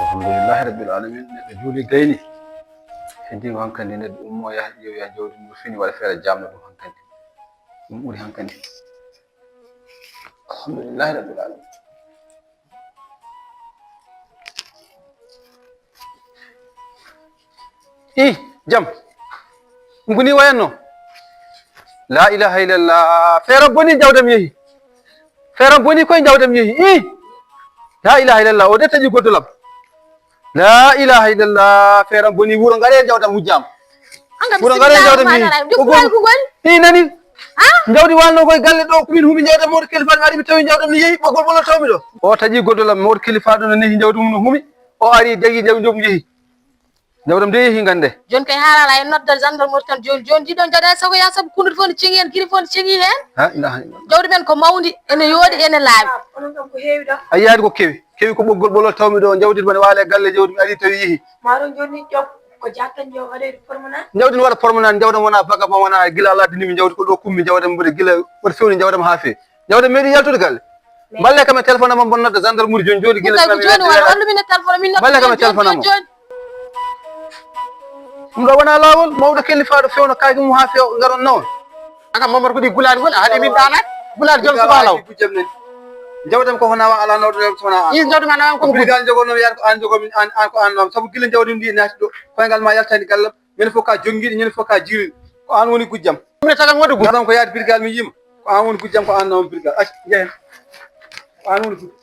alhamdulillahi rabbil alamin neɗɗo juuli gayni heddi ko hankkandi neɗɗo ummo yaha ƴeewoya jawdi mum fini waɗa feere jamno ɗum hankkandi ɗum ɓuri hankkandi alhamdulillahi rabbil alamin jam ɗum ko ni wayanno la ilaha illallah feeram boni jawdam yeehi feeram boni koye jawdam yeehi la ilaha illallah o de taƴi goddolam la ilaha illallah feeram boni wuro ngare jawdam hujjama wuro ngare jawdam yeehi nani jawdi walno koye galle ɗo komin huuɓi jawdam mawɗo kilifa ɗum ari mi tawi jawdam no yeehi ɓoggol ɓolo tawmi ɗo o taƴi goddolam mawɗo kilifa ɗo no nehi jawdi mum no huumi o ari jagui jawdi mum yeehi jawdam de yeehi gande joni kay harala e noddal gendarmerie tan joni joni jiɗon jaɗa sago ya saabu kundude fof ne ceŋi hen guiri fof ne ceŋi hen ha ilaha illallah jawdi men ko mawdi ene yooɗi ene laaɓi onon kam ko heewi ɗo a yiyaani ko kewi ko ɓoggol ɓolo tawmi ɗo jawdi mane waale galle jawdi mi ari tawi yeehi maɗon joni ƴob ko jakkan jo waɗede promenade jawdi ne waɗa promenade jawdam wona baga ma wona gila ala dinimi jawdi ko ɗo kummi jawdam mboɗe gila woto fewni jawdam ha fewi jawdam meeɗi yaltude galle balle kam e téléphone amam bonnodde gendarmerie joni joni gila joni wala hollumine téléphone min balle kam e téléphone amam ɗum ɗo wona laawol mawɗo kilifaɗo fewno kaake mum ha fewa garon nawon aka Mamadou ko ɗi gulaɗi gol haɗi min ɗanat gulaɗi joni subalaw jawdam ko hono ala nawɗo sona an is jawdi ma nawam ko gal jogono yaade ko an jogomi an ko an nawam saabu gila jawdi ndi naati ɗo koyngal ma yaltani gallam ñande fof ka jonguiɗo ñande fof ka jiiriɗo ko an woni gujjam ɗumne tagan wonde garam ko yaade birgal mi yima ko an woni gujjam ko an nawam birgal ac jehen ko an woni gujjam